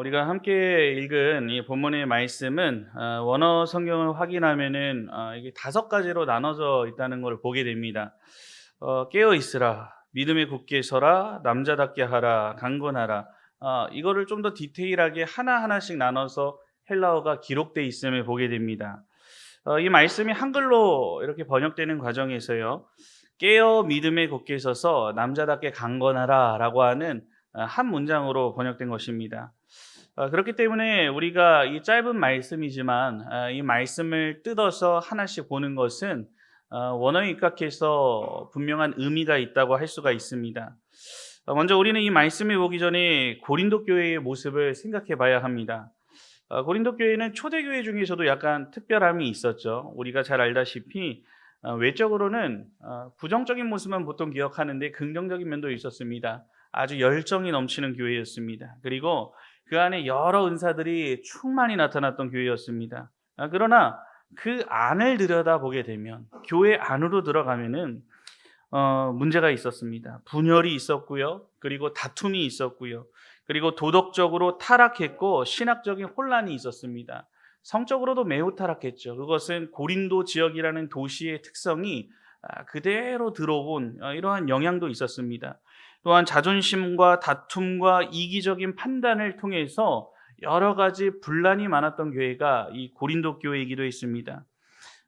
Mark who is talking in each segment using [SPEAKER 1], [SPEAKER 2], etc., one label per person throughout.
[SPEAKER 1] 우리가 함께 읽은 이 본문의 말씀은 원어 성경을 확인하면은 이게 5가지로 나눠져 있다는 걸 보게 됩니다. 깨어 있으라, 믿음에 굳게 서라, 남자답게 하라, 강건하라. 이거를 좀 더 디테일하게 하나하나씩 나눠서 헬라어가 기록되어 있음을 보게 됩니다. 이 말씀이 한글로 이렇게 번역되는 과정에서요. 깨어 믿음에 굳게 서서 남자답게 강건하라라고 하는 한 문장으로 번역된 것입니다. 그렇기 때문에 우리가 이 짧은 말씀이지만 이 말씀을 뜯어서 하나씩 보는 것은 원어에 입각해서 분명한 의미가 있다고 할 수가 있습니다. 먼저 우리는 이 말씀을 보기 전에 고린도 교회의 모습을 생각해 봐야 합니다. 고린도 교회는 초대교회 중에서도 약간 특별함이 있었죠. 우리가 잘 알다시피 외적으로는 부정적인 모습만 보통 기억하는데 긍정적인 면도 있었습니다. 아주 열정이 넘치는 교회였습니다. 그리고 그 안에 여러 은사들이 충만히 나타났던 교회였습니다. 그러나 그 안을 들여다보게 되면 교회 안으로 들어가면은 문제가 있었습니다. 분열이 있었고요. 그리고 다툼이 있었고요. 그리고 도덕적으로 타락했고 신학적인 혼란이 있었습니다. 성적으로도 매우 타락했죠. 그것은 고린도 지역이라는 도시의 특성이 그대로 들어온 이러한 영향도 있었습니다. 또한 자존심과 다툼과 이기적인 판단을 통해서 여러 가지 분란이 많았던 교회가 이 고린도 교회이기도 했습니다.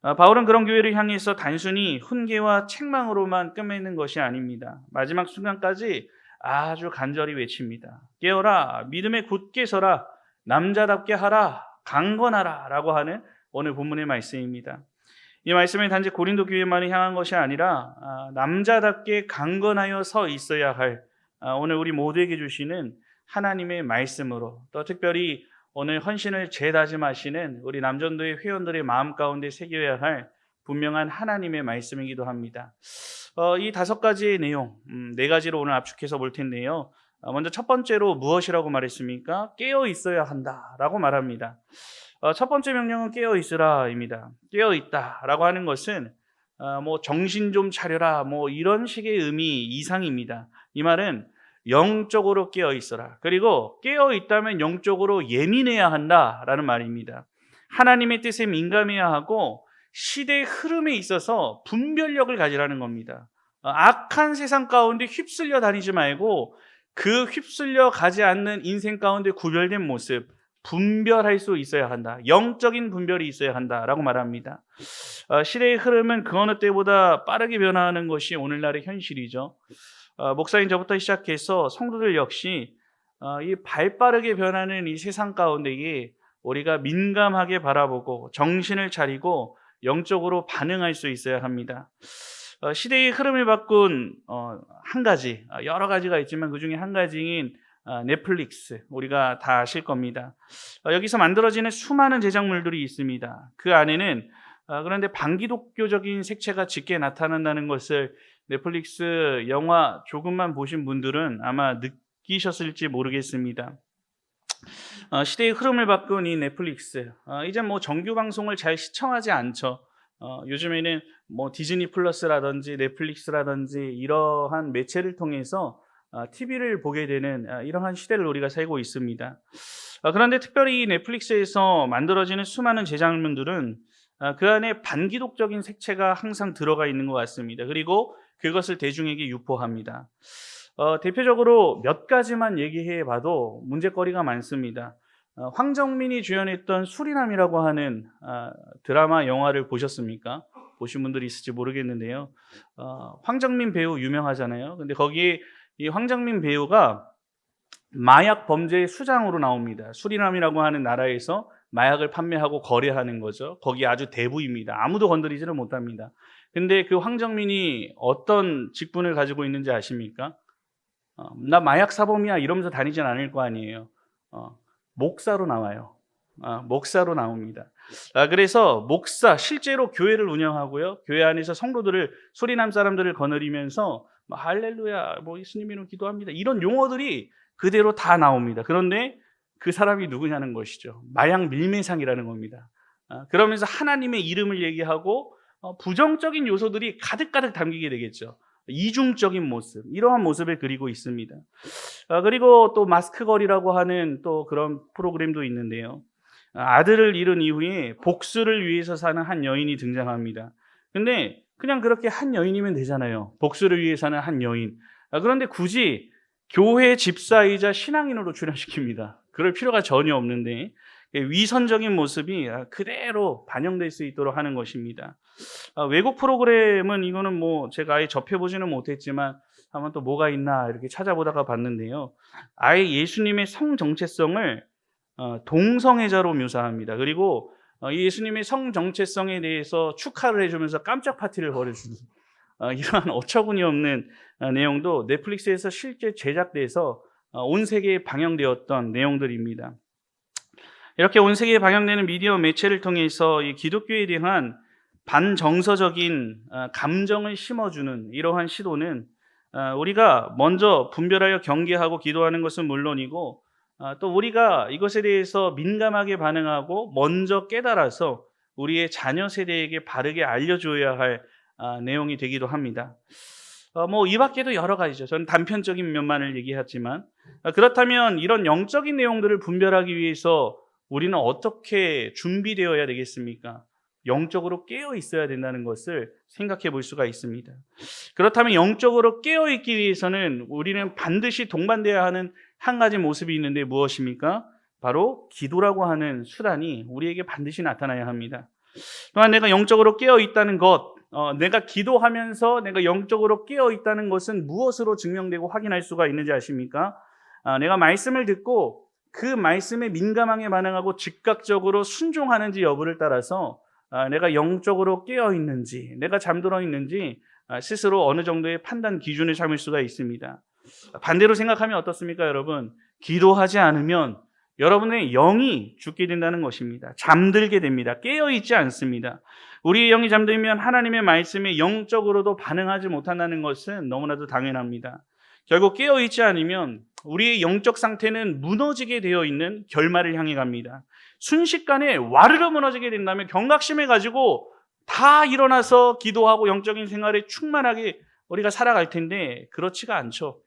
[SPEAKER 1] 바울은 그런 교회를 향해서 단순히 훈계와 책망으로만 끝맺는 것이 아닙니다. 마지막 순간까지 아주 간절히 외칩니다. 깨어라, 믿음에 굳게 서라, 남자답게 하라, 강건하라 라고 하는 오늘 본문의 말씀입니다. 이 말씀은 단지 고린도 교회만이 향한 것이 아니라 남자답게 강건하여 서 있어야 할 오늘 우리 모두에게 주시는 하나님의 말씀으로, 또 특별히 오늘 헌신을 재다짐하시는 우리 남전도의 회원들의 마음 가운데 새겨야 할 분명한 하나님의 말씀이기도 합니다. 이 5가지의 내용, 4가지로 오늘 압축해서 볼 텐데요. 먼저 첫 번째로 무엇이라고 말했습니까? 깨어 있어야 한다라고 말합니다. 첫 번째 명령은 깨어 있으라입니다. 깨어 있다라고 하는 것은 뭐 정신 좀 차려라 뭐 이런 식의 의미 이상입니다. 이 말은 영적으로 깨어 있어라. 그리고 깨어 있다면 영적으로 예민해야 한다라는 말입니다. 하나님의 뜻에 민감해야 하고 시대의 흐름에 있어서 분별력을 가지라는 겁니다. 악한 세상 가운데 휩쓸려 다니지 말고 그 휩쓸려 가지 않는 인생 가운데 구별된 모습, 분별할 수 있어야 한다. 영적인 분별이 있어야 한다라고 말합니다. 시대의 흐름은 그 어느 때보다 빠르게 변화하는 것이 오늘날의 현실이죠. 목사인 저부터 시작해서 성도들 역시 이 발빠르게 변하는 이 세상 가운데에 우리가 민감하게 바라보고 정신을 차리고 영적으로 반응할 수 있어야 합니다. 시대의 흐름을 바꾼 한 가지, 여러 가지가 있지만 그 중에 한 가지인 넷플릭스, 우리가 다 아실 겁니다. 여기서 만들어지는 수많은 제작물들이 있습니다. 그 안에는 그런데 반기독교적인 색채가 짙게 나타난다는 것을 넷플릭스 영화 조금만 보신 분들은 아마 느끼셨을지 모르겠습니다. 시대의 흐름을 바꾼 이 넷플릭스, 이제 뭐 정규 방송을 잘 시청하지 않죠. 요즘에는 뭐 디즈니 플러스라든지 넷플릭스라든지 이러한 매체를 통해서 TV를 보게 되는 이러한 시대를 우리가 살고 있습니다. 그런데 특별히 이 넷플릭스에서 만들어지는 수많은 제작물들은 그 안에 반기독적인 색채가 항상 들어가 있는 것 같습니다. 그리고 그것을 대중에게 유포합니다. 대표적으로 몇 가지만 얘기해 봐도 문제거리가 많습니다. 황정민이 주연했던 수리남이라고 하는 드라마 영화를 보셨습니까? 보신 분들이 있을지 모르겠는데요. 황정민 배우 유명하잖아요. 근데 거기에 이 황정민 배우가 마약 범죄의 수장으로 나옵니다. 수리남이라고 하는 나라에서 마약을 판매하고 거래하는 거죠. 거기 아주 대부입니다. 아무도 건드리지를 못합니다. 근데 그 황정민이 어떤 직분을 가지고 있는지 아십니까? 나 마약 사범이야 이러면서 다니진 않을 거 아니에요. 목사로 나와요. 목사로 나옵니다. 그래서 목사, 실제로 교회를 운영하고요. 교회 안에서 성도들을, 수리남 사람들을 거느리면서 할렐루야, 뭐 예수님이로 기도합니다. 이런 용어들이 그대로 다 나옵니다. 그런데 그 사람이 누구냐는 것이죠. 마약 밀매상이라는 겁니다. 그러면서 하나님의 이름을 얘기하고 부정적인 요소들이 가득가득 담기게 되겠죠. 이중적인 모습, 이러한 모습을 그리고 있습니다. 그리고 또 마스크걸이라고 하는 또 그런 프로그램도 있는데요. 아들을 잃은 이후에 복수를 위해서 사는 한 여인이 등장합니다. 근데 그냥 그렇게 한 여인이면 되잖아요. 복수를 위해 사는 한 여인. 그런데 굳이 교회 집사이자 신앙인으로 출연시킵니다. 그럴 필요가 전혀 없는데 위선적인 모습이 그대로 반영될 수 있도록 하는 것입니다. 외국 프로그램은 이거는 뭐 제가 아예 접해보지는 못했지만 한번 또 뭐가 있나 이렇게 찾아보다가 봤는데요. 아예 예수님의 성 정체성을 동성애자로 묘사합니다. 그리고 이 예수님의 성 정체성에 대해서 축하를 해주면서 깜짝 파티를 벌여주는 이러한 어처구니 없는 내용도 넷플릭스에서 실제 제작돼서 온 세계에 방영되었던 내용들입니다. 이렇게 온 세계에 방영되는 미디어 매체를 통해서 이 기독교에 대한 반정서적인 감정을 심어주는 이러한 시도는 우리가 먼저 분별하여 경계하고 기도하는 것은 물론이고 또 우리가 이것에 대해서 민감하게 반응하고 먼저 깨달아서 우리의 자녀 세대에게 바르게 알려줘야 할 내용이 되기도 합니다. 뭐 이 밖에도 여러 가지죠. 저는 단편적인 면만을 얘기하지만 그렇다면 이런 영적인 내용들을 분별하기 위해서 우리는 어떻게 준비되어야 되겠습니까? 영적으로 깨어 있어야 된다는 것을 생각해 볼 수가 있습니다. 그렇다면 영적으로 깨어 있기 위해서는 우리는 반드시 동반되어야 하는 한 가지 모습이 있는데 무엇입니까? 바로 기도라고 하는 수단이 우리에게 반드시 나타나야 합니다. 또한 내가 영적으로 깨어 있다는 것, 내가 기도하면서 내가 영적으로 깨어 있다는 것은 무엇으로 증명되고 확인할 수가 있는지 아십니까? 내가 말씀을 듣고 그 말씀에 민감하게 반응하고 즉각적으로 순종하는지 여부를 따라서 내가 영적으로 깨어 있는지, 내가 잠들어 있는지 스스로 어느 정도의 판단 기준을 삼을 수가 있습니다. 반대로 생각하면 어떻습니까, 여러분? 기도하지 않으면 여러분의 영이 죽게 된다는 것입니다. 잠들게 됩니다. 깨어 있지 않습니다. 우리의 영이 잠들면 하나님의 말씀에 영적으로도 반응하지 못한다는 것은 너무나도 당연합니다. 결국 깨어 있지 않으면 우리의 영적 상태는 무너지게 되어 있는 결말을 향해 갑니다. 순식간에 와르르 무너지게 된다면 경각심을 가지고 다 일어나서 기도하고 영적인 생활에 충만하게 우리가 살아갈 텐데 그렇지가 않죠.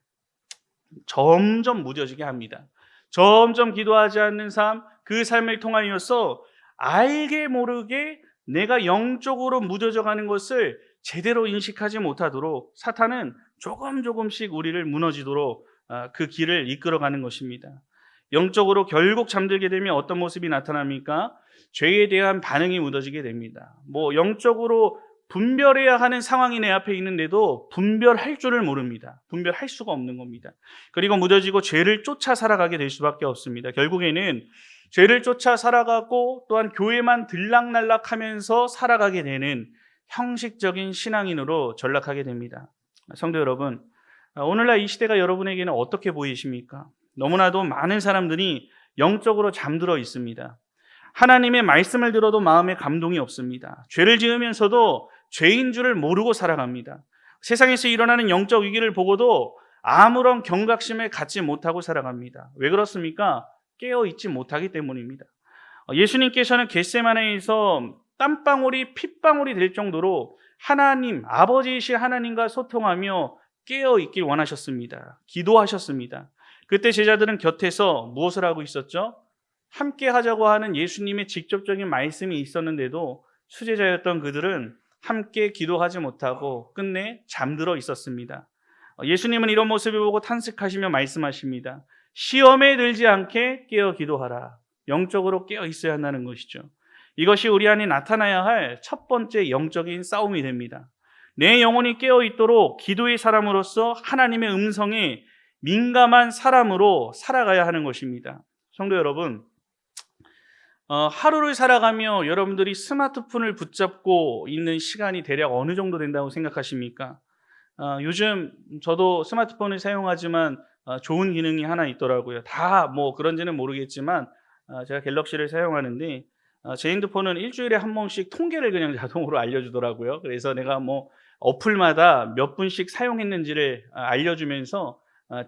[SPEAKER 1] 점점 무뎌지게 합니다. 점점 기도하지 않는 삶, 그 삶을 통하여서 알게 모르게 내가 영적으로 무뎌져 가는 것을 제대로 인식하지 못하도록 사탄은 조금씩 우리를 무너지도록 그 길을 이끌어가는 것입니다. 영적으로 결국 잠들게 되면 어떤 모습이 나타납니까? 죄에 대한 반응이 무너지게 됩니다. 뭐 영적으로 분별해야 하는 상황이 내 앞에 있는데도 분별할 줄을 모릅니다. 분별할 수가 없는 겁니다. 그리고 무뎌지고 죄를 쫓아 살아가게 될 수밖에 없습니다. 결국에는 죄를 쫓아 살아가고 또한 교회만 들락날락하면서 살아가게 되는 형식적인 신앙인으로 전락하게 됩니다. 성도 여러분, 오늘날 이 시대가 여러분에게는 어떻게 보이십니까? 너무나도 많은 사람들이 영적으로 잠들어 있습니다. 하나님의 말씀을 들어도 마음에 감동이 없습니다. 죄를 지으면서도 죄인 줄을 모르고 살아갑니다. 세상에서 일어나는 영적 위기를 보고도 아무런 경각심을 갖지 못하고 살아갑니다. 왜 그렇습니까? 깨어 있지 못하기 때문입니다. 예수님께서는 겟세마네에서 땀방울이 핏방울이 될 정도로 하나님, 아버지이신 하나님과 소통하며 깨어 있길 원하셨습니다. 기도하셨습니다. 그때 제자들은 곁에서 무엇을 하고 있었죠? 함께 하자고 하는 예수님의 직접적인 말씀이 있었는데도 수제자였던 그들은 함께 기도하지 못하고 끝내 잠들어 있었습니다. 예수님은 이런 모습을 보고 탄식하시며 말씀하십니다. 시험에 들지 않게 깨어 기도하라. 영적으로 깨어 있어야 한다는 것이죠. 이것이 우리 안에 나타나야 할 첫 번째 영적인 싸움이 됩니다. 내 영혼이 깨어 있도록 기도의 사람으로서 하나님의 음성에 민감한 사람으로 살아가야 하는 것입니다. 성도 여러분, 하루를 살아가며 여러분들이 스마트폰을 붙잡고 있는 시간이 대략 어느 정도 된다고 생각하십니까? 요즘 저도 스마트폰을 사용하지만 좋은 기능이 하나 있더라고요. 다 뭐 그런지는 모르겠지만 제가 갤럭시를 사용하는데 제 핸드폰은 일주일에 한 번씩 통계를 그냥 자동으로 알려주더라고요. 그래서 내가 뭐 어플마다 몇 분씩 사용했는지를 알려주면서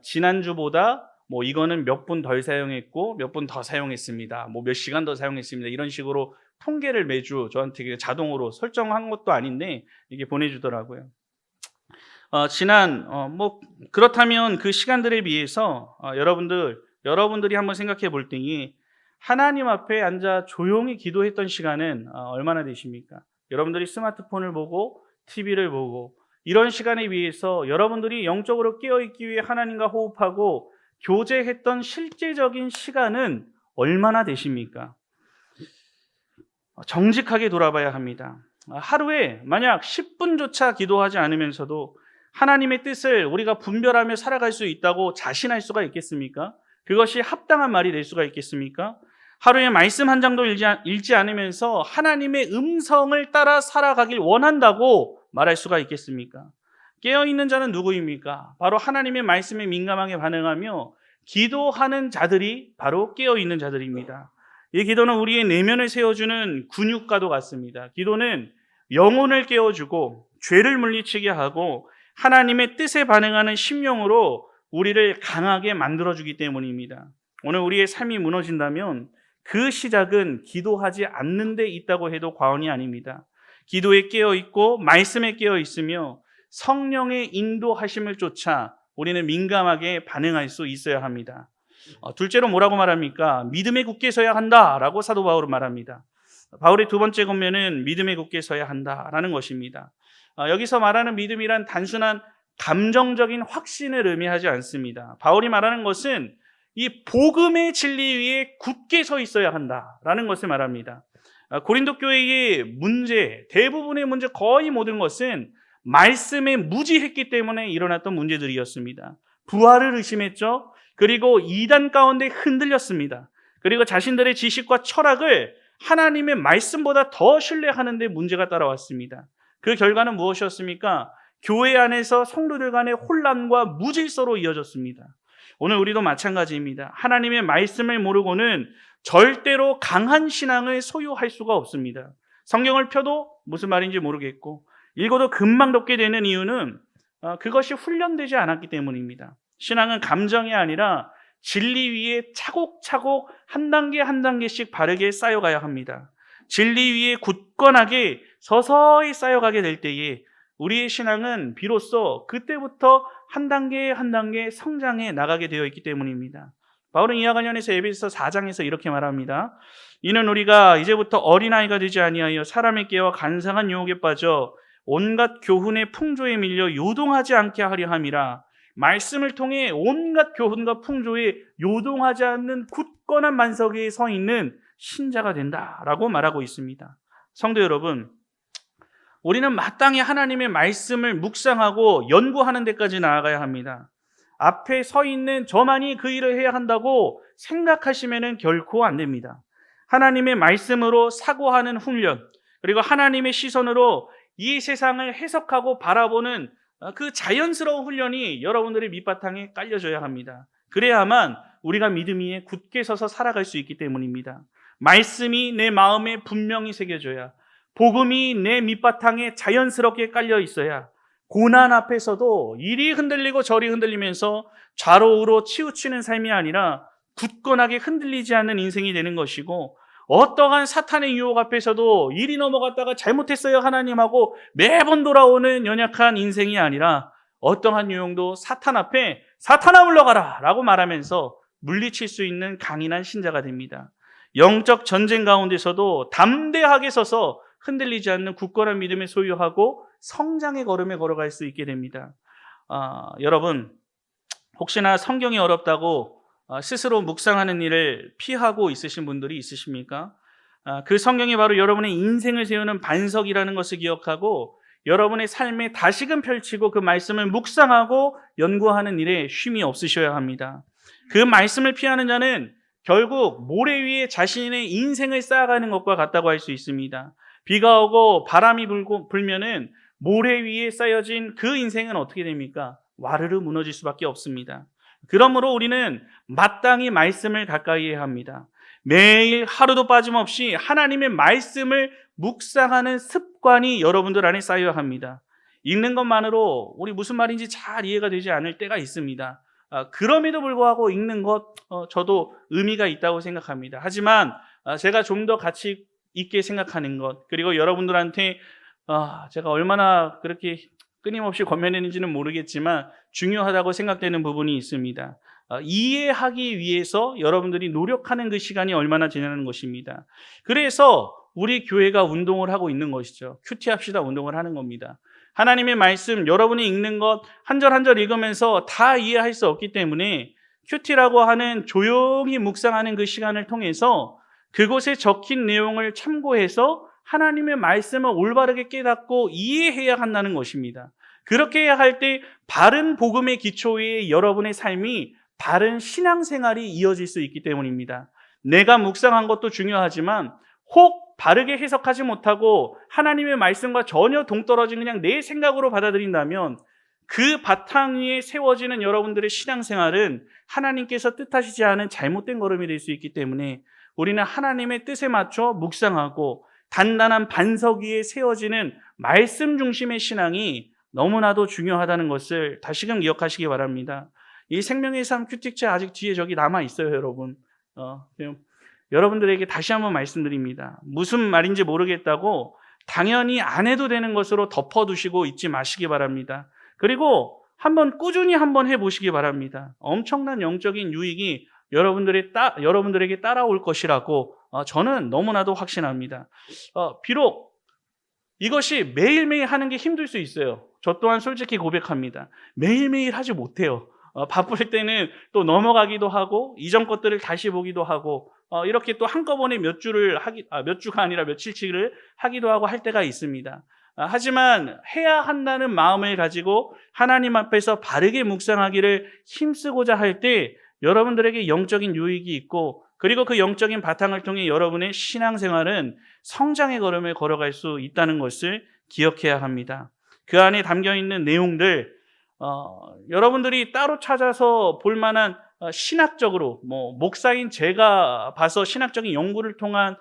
[SPEAKER 1] 지난주보다 뭐 이거는 몇 분 덜 사용했고 몇 분 더 사용했습니다. 뭐 몇 시간 더 사용했습니다. 이런 식으로 통계를 매주 저한테 자동으로 설정한 것도 아닌데 이게 보내주더라고요. 그렇다면 그 시간들에 비해서 여러분들이 한번 생각해 볼 때에 하나님 앞에 앉아 조용히 기도했던 시간은 얼마나 되십니까? 여러분들이 스마트폰을 보고 TV를 보고 이런 시간에 비해서 여러분들이 영적으로 깨어있기 위해 하나님과 호흡하고 교제했던 실제적인 시간은 얼마나 되십니까? 정직하게 돌아봐야 합니다. 하루에 만약 10분조차 기도하지 않으면서도 하나님의 뜻을 우리가 분별하며 살아갈 수 있다고 자신할 수가 있겠습니까? 그것이 합당한 말이 될 수가 있겠습니까? 하루에 말씀 한 장도 읽지 않으면서 하나님의 음성을 따라 살아가길 원한다고 말할 수가 있겠습니까? 깨어있는 자는 누구입니까? 바로 하나님의 말씀에 민감하게 반응하며 기도하는 자들이 바로 깨어있는 자들입니다. 이 기도는 우리의 내면을 세워주는 근육과도 같습니다. 기도는 영혼을 깨워주고 죄를 물리치게 하고 하나님의 뜻에 반응하는 심령으로 우리를 강하게 만들어주기 때문입니다. 오늘 우리의 삶이 무너진다면 그 시작은 기도하지 않는 데 있다고 해도 과언이 아닙니다. 기도에 깨어있고 말씀에 깨어있으며 성령의 인도하심을 쫓아 우리는 민감하게 반응할 수 있어야 합니다. 둘째로 뭐라고 말합니까? 믿음에 굳게 서야 한다라고 사도 바울은 말합니다. 바울의 두 번째 권면은 믿음에 굳게 서야 한다라는 것입니다. 여기서 말하는 믿음이란 단순한 감정적인 확신을 의미하지 않습니다. 바울이 말하는 것은 이 복음의 진리 위에 굳게 서 있어야 한다라는 것을 말합니다. 고린도 교회의 문제, 대부분의 문제, 거의 모든 것은 말씀에 무지했기 때문에 일어났던 문제들이었습니다. 부활을 의심했죠. 그리고 이단 가운데 흔들렸습니다. 그리고 자신들의 지식과 철학을 하나님의 말씀보다 더 신뢰하는 데 문제가 따라왔습니다. 그 결과는 무엇이었습니까? 교회 안에서 성도들 간의 혼란과 무질서로 이어졌습니다. 오늘 우리도 마찬가지입니다. 하나님의 말씀을 모르고는 절대로 강한 신앙을 소유할 수가 없습니다. 성경을 펴도 무슨 말인지 모르겠고 읽어도 금방 덮게 되는 이유는 그것이 훈련되지 않았기 때문입니다. 신앙은 감정이 아니라 진리 위에 차곡차곡 한 단계 한 단계씩 바르게 쌓여가야 합니다. 진리 위에 굳건하게 서서히 쌓여가게 될 때에 우리의 신앙은 비로소 그때부터 한 단계 한 단계 성장해 나가게 되어 있기 때문입니다. 바울은 이와 관련해서 에베소서 4장에서 이렇게 말합니다. 이는 우리가 이제부터 어린아이가 되지 아니하여 사람의 깨와 간사한 유혹에 빠져 온갖 교훈의 풍조에 밀려 요동하지 않게 하려 함이라. 말씀을 통해 온갖 교훈과 풍조에 요동하지 않는 굳건한 만석 위에 서 있는 신자가 된다라고 말하고 있습니다. 성도 여러분, 우리는 마땅히 하나님의 말씀을 묵상하고 연구하는 데까지 나아가야 합니다. 앞에 서 있는 저만이 그 일을 해야 한다고 생각하시면 결코 안 됩니다. 하나님의 말씀으로 사고하는 훈련, 그리고 하나님의 시선으로 이 세상을 해석하고 바라보는 그 자연스러운 훈련이 여러분들의 밑바탕에 깔려져야 합니다. 그래야만 우리가 믿음 위에 굳게 서서 살아갈 수 있기 때문입니다. 말씀이 내 마음에 분명히 새겨져야, 복음이 내 밑바탕에 자연스럽게 깔려 있어야 고난 앞에서도 이리 흔들리고 저리 흔들리면서 좌로우로 치우치는 삶이 아니라 굳건하게 흔들리지 않는 인생이 되는 것이고, 어떠한 사탄의 유혹 앞에서도 이리 넘어갔다가 잘못했어요 하나님하고 매번 돌아오는 연약한 인생이 아니라 어떠한 유혹도 사탄 앞에 사탄아 물러가라 라고 말하면서 물리칠 수 있는 강인한 신자가 됩니다. 영적 전쟁 가운데서도 담대하게 서서 흔들리지 않는 굳건한 믿음을 소유하고 성장의 걸음에 걸어갈 수 있게 됩니다. 여러분, 혹시나 성경이 어렵다고 스스로 묵상하는 일을 피하고 있으신 분들이 있으십니까? 그 성경이 바로 여러분의 인생을 세우는 반석이라는 것을 기억하고 여러분의 삶에 다시금 펼치고 그 말씀을 묵상하고 연구하는 일에 쉼이 없으셔야 합니다. 그 말씀을 피하는 자는 결국 모래 위에 자신의 인생을 쌓아가는 것과 같다고 할 수 있습니다. 비가 오고 바람이 불면은 모래 위에 쌓여진 그 인생은 어떻게 됩니까? 와르르 무너질 수밖에 없습니다. 그러므로 우리는 마땅히 말씀을 가까이 해야 합니다. 매일 하루도 빠짐없이 하나님의 말씀을 묵상하는 습관이 여러분들 안에 쌓여야 합니다. 읽는 것만으로 우리 무슨 말인지 잘 이해가 되지 않을 때가 있습니다. 그럼에도 불구하고 읽는 것 저도 의미가 있다고 생각합니다. 하지만 제가 좀 더 가치 있게 생각하는 것, 그리고 여러분들한테 제가 얼마나 그렇게 끊임없이 권면했는지는 모르겠지만 중요하다고 생각되는 부분이 있습니다. 이해하기 위해서 여러분들이 노력하는 그 시간이 얼마나 되냐는 것입니다. 그래서 우리 교회가 운동을 하고 있는 것이죠. 큐티합시다 운동을 하는 겁니다. 하나님의 말씀 여러분이 읽는 것 한 절 한 절 읽으면서 다 이해할 수 없기 때문에 큐티라고 하는 조용히 묵상하는 그 시간을 통해서 그곳에 적힌 내용을 참고해서 하나님의 말씀을 올바르게 깨닫고 이해해야 한다는 것입니다. 그렇게 해야 할 때 바른 복음의 기초에 여러분의 삶이 바른 신앙생활이 이어질 수 있기 때문입니다. 내가 묵상한 것도 중요하지만 혹 바르게 해석하지 못하고 하나님의 말씀과 전혀 동떨어진 그냥 내 생각으로 받아들인다면 그 바탕 위에 세워지는 여러분들의 신앙생활은 하나님께서 뜻하시지 않은 잘못된 걸음이 될 수 있기 때문에 우리는 하나님의 뜻에 맞춰 묵상하고 단단한 반석 위에 세워지는 말씀 중심의 신앙이 너무나도 중요하다는 것을 다시금 기억하시기 바랍니다. 이 생명의 삶 큐티책 아직 뒤에 저기 남아 있어요, 여러분. 여러분들에게 다시 한번 말씀드립니다. 무슨 말인지 모르겠다고 당연히 안 해도 되는 것으로 덮어두시고 있지 마시기 바랍니다. 그리고 꾸준히 한번 해보시기 바랍니다. 엄청난 영적인 유익이 여러분들에게 따라올 것이라고 저는 너무나도 확신합니다. 비록 이것이 매일매일 하는 게 힘들 수 있어요. 저 또한 솔직히 고백합니다. 매일매일 하지 못해요. 바쁠 때는 또 넘어가기도 하고 이전 것들을 다시 보기도 하고 이렇게 또 한꺼번에 몇 주가 아니라 며칠치를 하기도 하고 할 때가 있습니다. 하지만 해야 한다는 마음을 가지고 하나님 앞에서 바르게 묵상하기를 힘쓰고자 할 때 여러분들에게 영적인 유익이 있고 그리고 그 영적인 바탕을 통해 여러분의 신앙생활은 성장의 걸음을 걸어갈 수 있다는 것을 기억해야 합니다. 그 안에 담겨있는 내용들 여러분들이 따로 찾아서 볼 만한 신학적으로 목사인 제가 봐서 신학적인 연구를 통한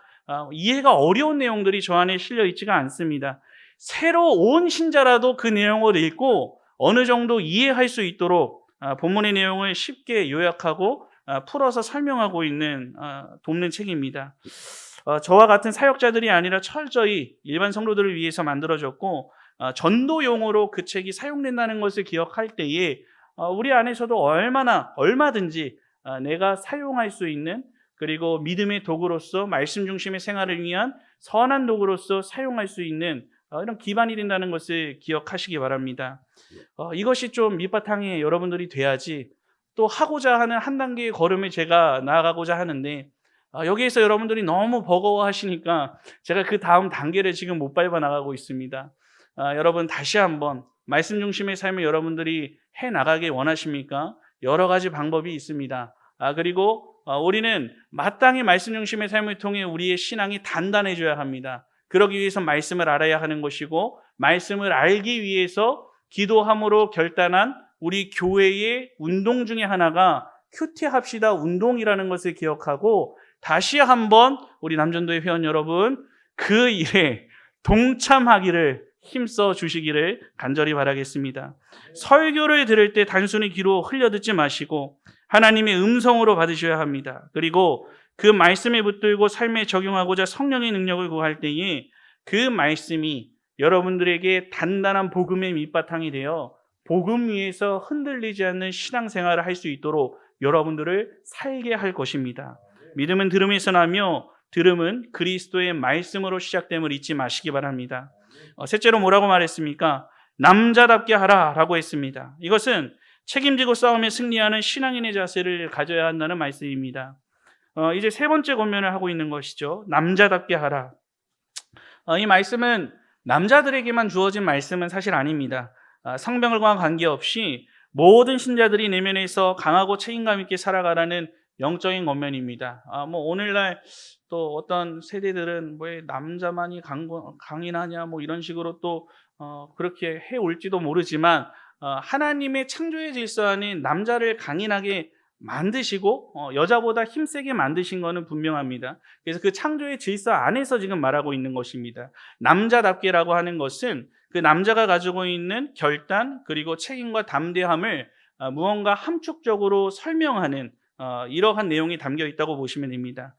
[SPEAKER 1] 이해가 어려운 내용들이 저 안에 실려 있지가 않습니다. 새로 온 신자라도 그 내용을 읽고 어느 정도 이해할 수 있도록 본문의 내용을 쉽게 요약하고 풀어서 설명하고 있는 돕는 책입니다. 저와 같은 사역자들이 아니라 철저히 일반 성도들을 위해서 만들어졌고 전도용으로 그 책이 사용된다는 것을 기억할 때에 우리 안에서도 얼마든지 내가 사용할 수 있는 그리고 믿음의 도구로서 말씀 중심의 생활을 위한 선한 도구로서 사용할 수 있는 이런 기반이 된다는 것을 기억하시기 바랍니다. 이것이 좀 밑바탕에 여러분들이 돼야지 또 하고자 하는 한 단계의 걸음을 제가 나아가고자 하는데 여기에서 여러분들이 너무 버거워하시니까 제가 그 다음 단계를 지금 못 밟아 나가고 있습니다. 여러분 다시 한번 말씀 중심의 삶을 여러분들이 해나가길 원하십니까? 여러 가지 방법이 있습니다. 그리고 우리는 마땅히 말씀 중심의 삶을 통해 우리의 신앙이 단단해져야 합니다. 그러기 위해서 말씀을 알아야 하는 것이고 말씀을 알기 위해서 기도함으로 결단한 우리 교회의 운동 중에 하나가 큐티합시다 운동이라는 것을 기억하고 다시 한번 우리 남전도의 회원 여러분 그 일에 동참하기를 힘써 주시기를 간절히 바라겠습니다. 설교를 들을 때 단순히 귀로 흘려듣지 마시고 하나님의 음성으로 받으셔야 합니다. 그리고 그 말씀에 붙들고 삶에 적용하고자 성령의 능력을 구할 때에 그 말씀이 여러분들에게 단단한 복음의 밑바탕이 되어 복음 위에서 흔들리지 않는 신앙생활을 할 수 있도록 여러분들을 살게 할 것입니다. 믿음은 들음에서 나며 들음은 그리스도의 말씀으로 시작됨을 잊지 마시기 바랍니다. 셋째로 뭐라고 말했습니까? 남자답게 하라라고 했습니다. 이것은 책임지고 싸움에 승리하는 신앙인의 자세를 가져야 한다는 말씀입니다. 이제 세 번째 권면을 하고 있는 것이죠. 남자답게 하라. 이 말씀은 남자들에게만 주어진 말씀은 사실 아닙니다. 성별과 관계없이 모든 신자들이 내면에서 강하고 책임감 있게 살아가라는 영적인 권면입니다. 오늘날 또 어떤 세대들은 왜 남자만이 강인하냐 이런 식으로 또 그렇게 해올지도 모르지만 하나님의 창조의 질서 안에 남자를 강인하게 만드시고 여자보다 힘세게 만드신 것은 분명합니다. 그래서 그 창조의 질서 안에서 지금 말하고 있는 것입니다. 남자답게라고 하는 것은 그 남자가 가지고 있는 결단 그리고 책임과 담대함을 무언가 함축적으로 설명하는 이러한 내용이 담겨 있다고 보시면 됩니다.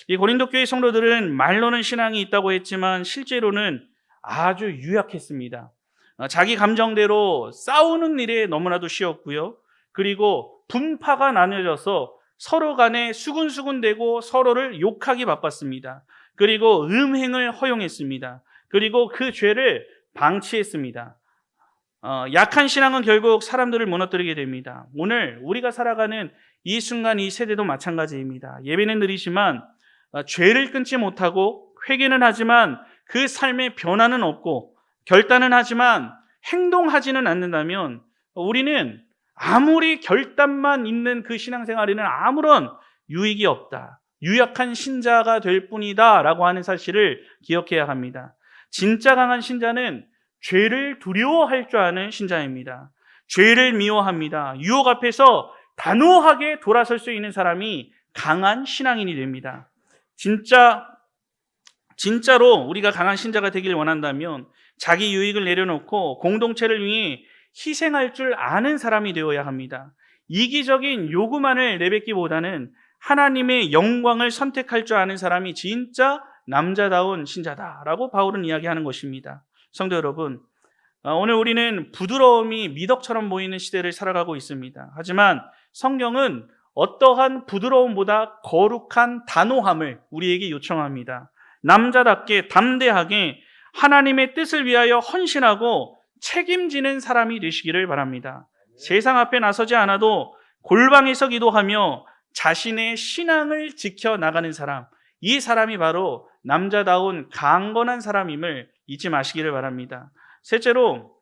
[SPEAKER 1] 이 고린도 교회 성도들은 말로는 신앙이 있다고 했지만 실제로는 아주 유약했습니다. 자기 감정대로 싸우는 일에 너무나도 쉬웠고요. 그리고 분파가 나뉘어져서 서로 간에 수군수군대고 서로를 욕하기 바빴습니다. 그리고 음행을 허용했습니다. 그리고 그 죄를 방치했습니다. 약한 신앙은 결국 사람들을 무너뜨리게 됩니다. 오늘 우리가 살아가는 이 순간 이 세대도 마찬가지입니다. 예배는 드리지만 죄를 끊지 못하고 회개는 하지만 그 삶의 변화는 없고 결단은 하지만 행동하지는 않는다면 우리는 아무리 결단만 있는 그 신앙생활에는 아무런 유익이 없다. 유약한 신자가 될 뿐이다 라고 하는 사실을 기억해야 합니다. 진짜 강한 신자는 죄를 두려워할 줄 아는 신자입니다. 죄를 미워합니다. 유혹 앞에서 단호하게 돌아설 수 있는 사람이 강한 신앙인이 됩니다. 진짜로 우리가 강한 신자가 되길 원한다면 자기 유익을 내려놓고 공동체를 위해 희생할 줄 아는 사람이 되어야 합니다. 이기적인 요구만을 내뱉기보다는 하나님의 영광을 선택할 줄 아는 사람이 진짜 남자다운 신자다라고 바울은 이야기하는 것입니다. 성도 여러분, 오늘 우리는 부드러움이 미덕처럼 보이는 시대를 살아가고 있습니다. 하지만 성경은 어떠한 부드러움보다 거룩한 단호함을 우리에게 요청합니다. 남자답게 담대하게 하나님의 뜻을 위하여 헌신하고 책임지는 사람이 되시기를 바랍니다. 세상 앞에 나서지 않아도 골방에서 기도하며 자신의 신앙을 지켜나가는 사람, 이 사람이 바로 남자다운 강건한 사람임을 잊지 마시기를 바랍니다. 셋째로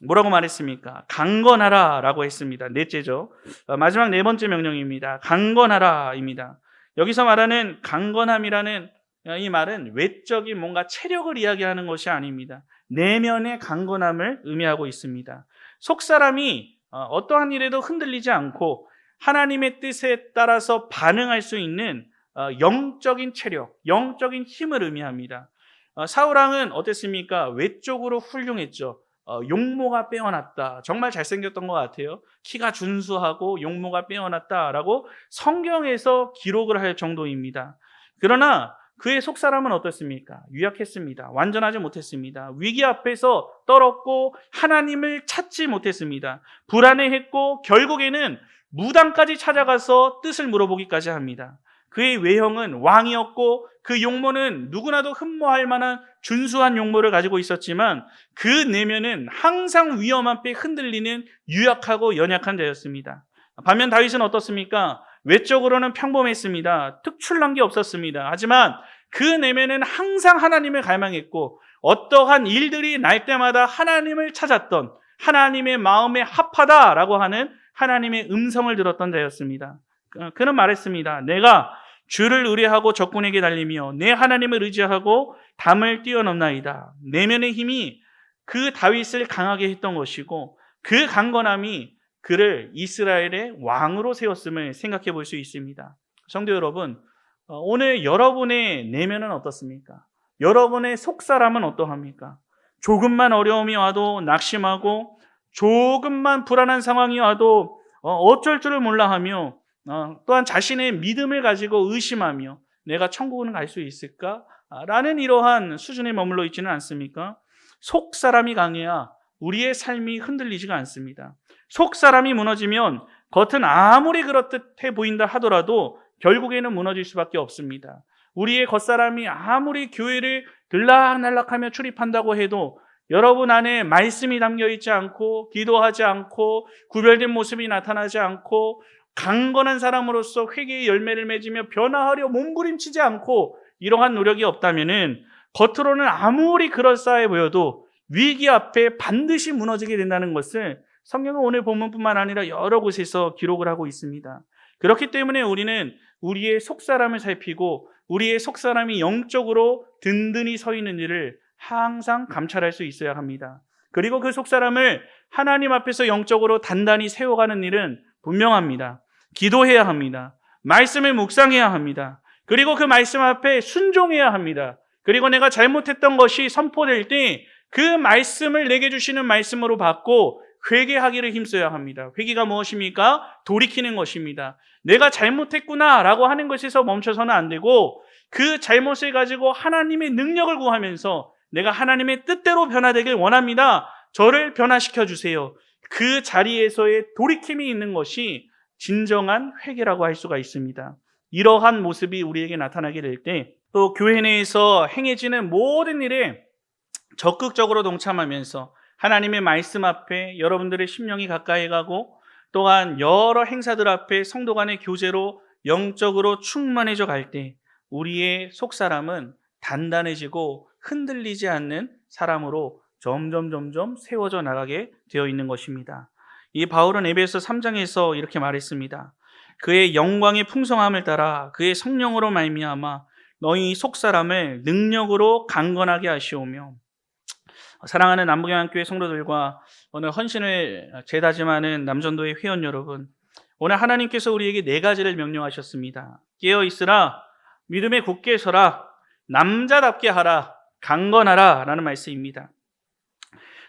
[SPEAKER 1] 뭐라고 말했습니까? 강건하라 라고 했습니다. 넷째죠. 마지막 네 번째 명령입니다. 강건하라입니다. 여기서 말하는 강건함이라는 이 말은 외적인 뭔가 체력을 이야기하는 것이 아닙니다. 내면의 강건함을 의미하고 있습니다. 속사람이 어떠한 일에도 흔들리지 않고 하나님의 뜻에 따라서 반응할 수 있는 영적인 체력, 영적인 힘을 의미합니다. 사울왕은 어땠습니까? 외적으로 훌륭했죠. 용모가 빼어났다. 정말 잘생겼던 것 같아요. 키가 준수하고 용모가 빼어났다라고 성경에서 기록을 할 정도입니다. 그러나 그의 속사람은 어떻습니까? 유약했습니다. 완전하지 못했습니다. 위기 앞에서 떨었고 하나님을 찾지 못했습니다. 불안해했고 결국에는 무당까지 찾아가서 뜻을 물어보기까지 합니다. 그의 외형은 왕이었고 그 용모는 누구나도 흠모할 만한 준수한 용모를 가지고 있었지만 그 내면은 항상 위험 앞에 흔들리는 유약하고 연약한 자였습니다. 반면 다윗은 어떻습니까? 외적으로는 평범했습니다. 특출난 게 없었습니다. 하지만 그 내면은 항상 하나님을 갈망했고 어떠한 일들이 날 때마다 하나님을 찾았던, 하나님의 마음에 합하다라고 하는 하나님의 음성을 들었던 자였습니다. 그는 말했습니다. 내가 주를 의뢰하고 적군에게 달리며 내 하나님을 의지하고 담을 뛰어넘나이다. 내면의 힘이 그 다윗을 강하게 했던 것이고 그 강건함이 그를 이스라엘의 왕으로 세웠음을 생각해 볼 수 있습니다. 성도 여러분, 오늘 여러분의 내면은 어떻습니까? 여러분의 속사람은 어떠합니까? 조금만 어려움이 와도 낙심하고 조금만 불안한 상황이 와도 어쩔 줄을 몰라 하며 또한 자신의 믿음을 가지고 의심하며 내가 천국은 갈 수 있을까? 라는 이러한 수준에 머물러 있지는 않습니까? 속사람이 강해야 우리의 삶이 흔들리지가 않습니다. 속사람이 무너지면 겉은 아무리 그렇듯해 보인다 하더라도 결국에는 무너질 수밖에 없습니다. 우리의 겉사람이 아무리 교회를 들락날락하며 출입한다고 해도 여러분 안에 말씀이 담겨있지 않고 기도하지 않고 구별된 모습이 나타나지 않고 강건한 사람으로서 회개의 열매를 맺으며 변화하려 몸부림치지 않고 이러한 노력이 없다면은 겉으로는 아무리 그럴싸해 보여도 위기 앞에 반드시 무너지게 된다는 것을 성경은 오늘 본문뿐만 아니라 여러 곳에서 기록을 하고 있습니다. 그렇기 때문에 우리는 우리의 속사람을 살피고 우리의 속사람이 영적으로 든든히 서 있는 일을 항상 감찰할 수 있어야 합니다. 그리고 그 속사람을 하나님 앞에서 영적으로 단단히 세워가는 일은 분명합니다. 기도해야 합니다. 말씀을 묵상해야 합니다. 그리고 그 말씀 앞에 순종해야 합니다. 그리고 내가 잘못했던 것이 선포될 때 그 말씀을 내게 주시는 말씀으로 받고 회개하기를 힘써야 합니다. 회개가 무엇입니까? 돌이키는 것입니다. 내가 잘못했구나 라고 하는 것에서 멈춰서는 안 되고 그 잘못을 가지고 하나님의 능력을 구하면서 내가 하나님의 뜻대로 변화되길 원합니다 저를 변화시켜 주세요. 그 자리에서의 돌이킴이 있는 것이 진정한 회개라고 할 수가 있습니다. 이러한 모습이 우리에게 나타나게 될 때 또 교회 내에서 행해지는 모든 일에 적극적으로 동참하면서 하나님의 말씀 앞에 여러분들의 심령이 가까이 가고 또한 여러 행사들 앞에 성도 간의 교제로 영적으로 충만해져 갈 때 우리의 속사람은 단단해지고 흔들리지 않는 사람으로 점점 세워져 나가게 되어 있는 것입니다. 이 바울은 에베소 3장에서 이렇게 말했습니다. 그의 영광의 풍성함을 따라 그의 성령으로 말미암아 너희 속사람을 능력으로 강건하게 하시오며. 사랑하는 남부경안교회 성도들과 오늘 헌신을 재다짐하는 남전도의 회원 여러분, 오늘 하나님께서 우리에게 4가지를 명령하셨습니다. 깨어 있으라, 믿음에 굳게 서라, 남자답게 하라, 강건하라 라는 말씀입니다.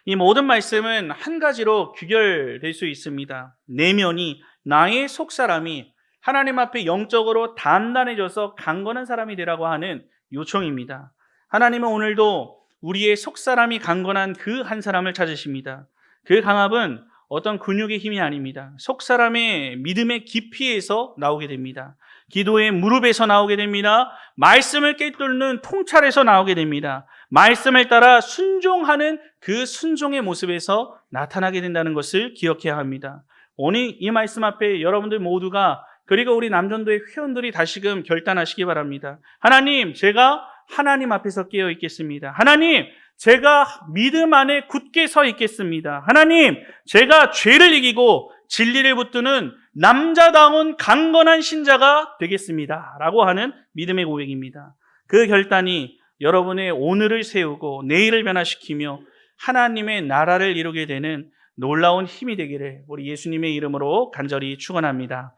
[SPEAKER 1] 이 모든 말씀은 한 가지로 귀결될 수 있습니다. 내면이, 나의 속사람이 하나님 앞에 영적으로 단단해져서 강건한 사람이 되라고 하는 요청입니다. 하나님은 오늘도 우리의 속사람이 강건한 그 한 사람을 찾으십니다. 그 강압은 어떤 근육의 힘이 아닙니다. 속사람의 믿음의 깊이에서 나오게 됩니다. 기도의 무릎에서 나오게 됩니다. 말씀을 꿰뚫는 통찰에서 나오게 됩니다. 말씀을 따라 순종하는 그 순종의 모습에서 나타나게 된다는 것을 기억해야 합니다. 오늘 이 말씀 앞에 여러분들 모두가, 그리고 우리 남전도의 회원들이 다시금 결단하시기 바랍니다. 하나님, 제가 하나님 앞에서 깨어 있겠습니다. 하나님, 제가 믿음 안에 굳게 서 있겠습니다. 하나님, 제가 죄를 이기고 진리를 붙드는 남자다운 강건한 신자가 되겠습니다 라고 하는 믿음의 고백입니다. 그 결단이 여러분의 오늘을 세우고 내일을 변화시키며 하나님의 나라를 이루게 되는 놀라운 힘이 되기를 우리 예수님의 이름으로 간절히 축원합니다.